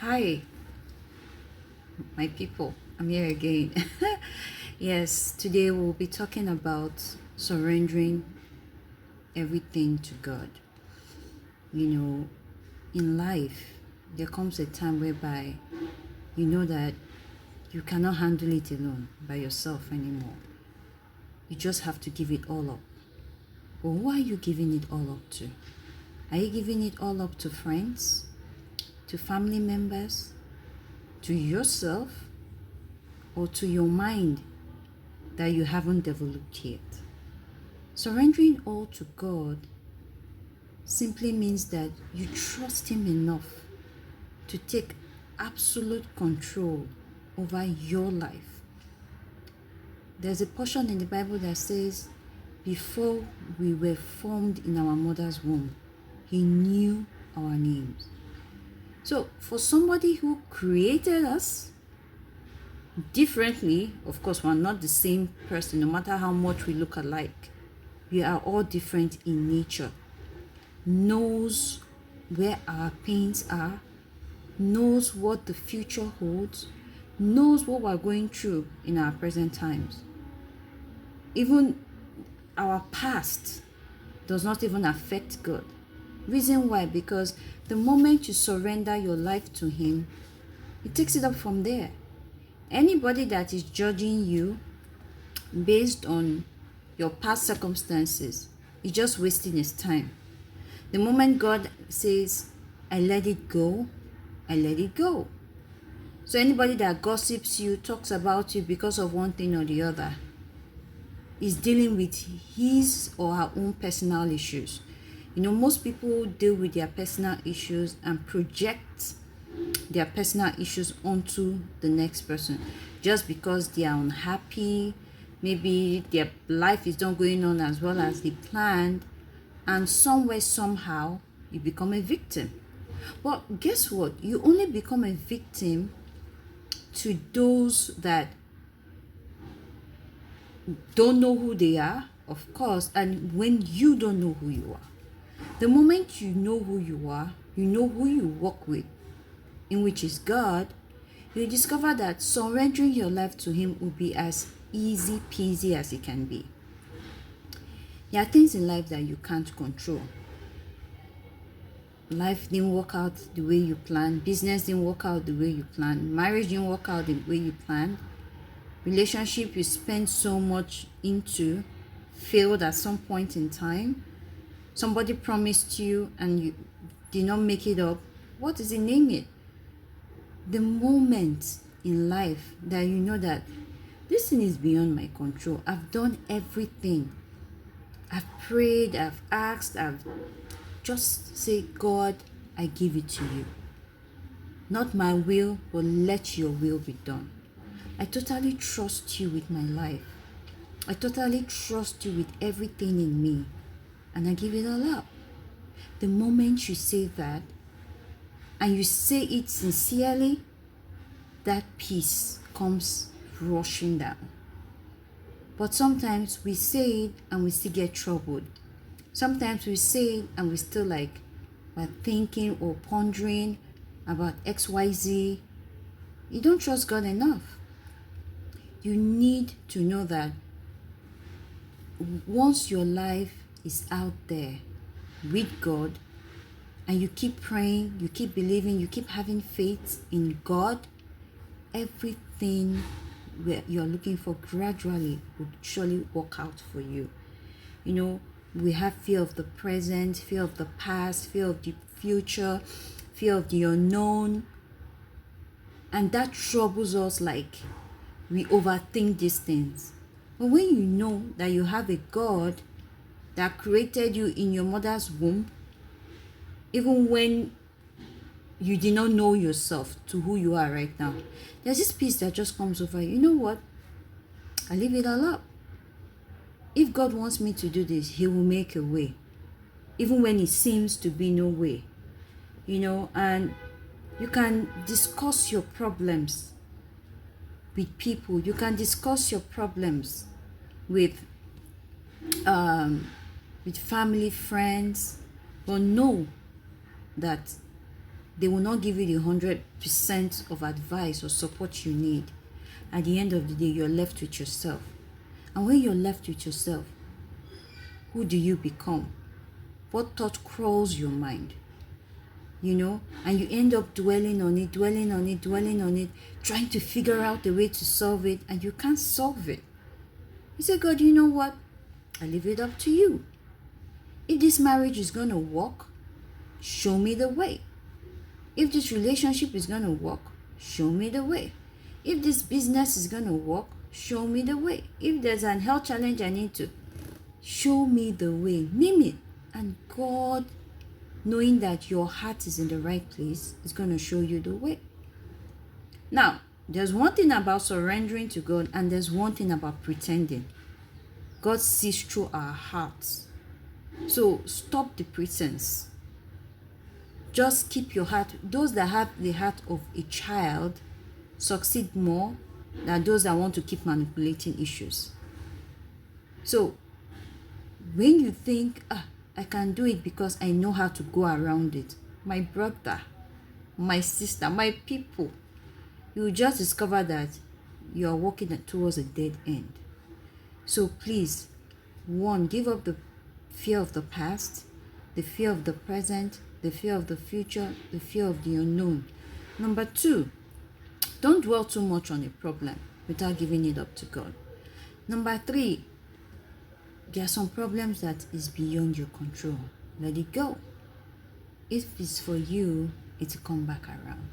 Hi, my people. I'm here again. Yes, today we'll be talking about surrendering everything to God. You know, in life, there comes a time whereby you know that you cannot handle it alone by yourself anymore. You just have to give it all up. But who are you giving it all up to? Are you giving it all up to friends, to family members, to yourself, or to your mind that you haven't developed yet? Surrendering all to God simply means that you trust Him enough to take absolute control over your life. There's a portion in the Bible that says, before we were formed in our mother's womb, He knew our names. So for somebody who created us differently, of course, we're not the same person, no matter how much we look alike. We are all different in nature. Knows where our pains are, knows what the future holds, knows what we're going through in our present times. Even our past does not even affect God. Reason why? Because the moment you surrender your life to Him, He takes it up from there. Anybody that is judging you based on your past circumstances is just wasting his time. The moment God says, I let it go, I let it go. So anybody that gossips you, talks about you because of one thing or the other, is dealing with his or her own personal issues. Most people deal with their personal issues and project their personal issues onto the next person just because they are unhappy. Maybe their life is not going on as well as they planned, and somewhere, somehow, you become a victim. But guess what? You only become a victim to those that don't know who they are, of course, and when you don't know who you are. The moment you know who you are, you know who you walk with, in which is God, you discover that surrendering your life to Him will be as easy peasy as it can be. There are things in life that you can't control. Life didn't work out the way you planned. Business didn't work out the way you planned. Marriage didn't work out the way you planned. Relationship you spent so much into failed at some point in time. Somebody promised you and you did not make it up. What is it? Name it. The moment in life that you know that this thing is beyond my control. I've done everything. I've prayed, I've asked, I've just say, God, I give it to you. Not my will, but let your will be done. I totally trust you with my life. I totally trust you with everything in me. And I give it all up. The moment you say that, and you say it sincerely, that peace comes rushing down. But sometimes we say it and we still get troubled. Sometimes we say it and we still we're thinking or pondering about XYZ. You don't trust God enough. You need to know that once your life is out there with God, and you keep praying, you keep believing, you keep having faith in God, everything where you're looking for gradually will surely work out for you. We have fear of the present, fear of the past, fear of the future, fear of the unknown, and that troubles us. We overthink these things. But when you know that you have a God that created you in your mother's womb, even when you did not know yourself to who you are right now, there's this peace that just comes over you. You know what? I leave it all up. If God wants me to do this, He will make a way. Even when it seems to be no way. And you can discuss your problems with people. You can discuss your problems with family, friends. But know that They will not give you the 100% of advice or support you need. At the end of the day, you're left with yourself. And when you're left with yourself, who do you become? What thought crawls your mind? And you end up dwelling on it, trying to figure out a way to solve it, and you can't solve it. You say, God, you know what? I leave it up to you. If this marriage is going to work, show me the way. If this relationship is going to work, show me the way. If this business is going to work, show me the way. If there's an health challenge I need to, show me the way. Name it. And God, knowing that your heart is in the right place, is going to show you the way. Now, there's one thing about surrendering to God, and there's one thing about pretending. God sees through our hearts. So stop the pretense. Just keep your heart. Those that have the heart of a child succeed more than those that want to keep manipulating issues. So when you think, I can do it because I know how to go around it, my brother, my sister, my people, you will just discover that you are walking towards a dead end. So please, one, give up the fear of the past, the fear of the present, the fear of the future, the fear of the unknown. Number two, don't dwell too much on a problem without giving it up to God. Number three, there are some problems that is beyond your control. Let it go. If it's for you, it will come back around.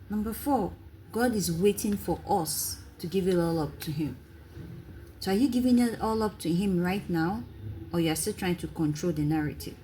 Number four, God is waiting for us to give it all up to Him. So are you giving it all up to Him right now, or you are still trying to control the narrative?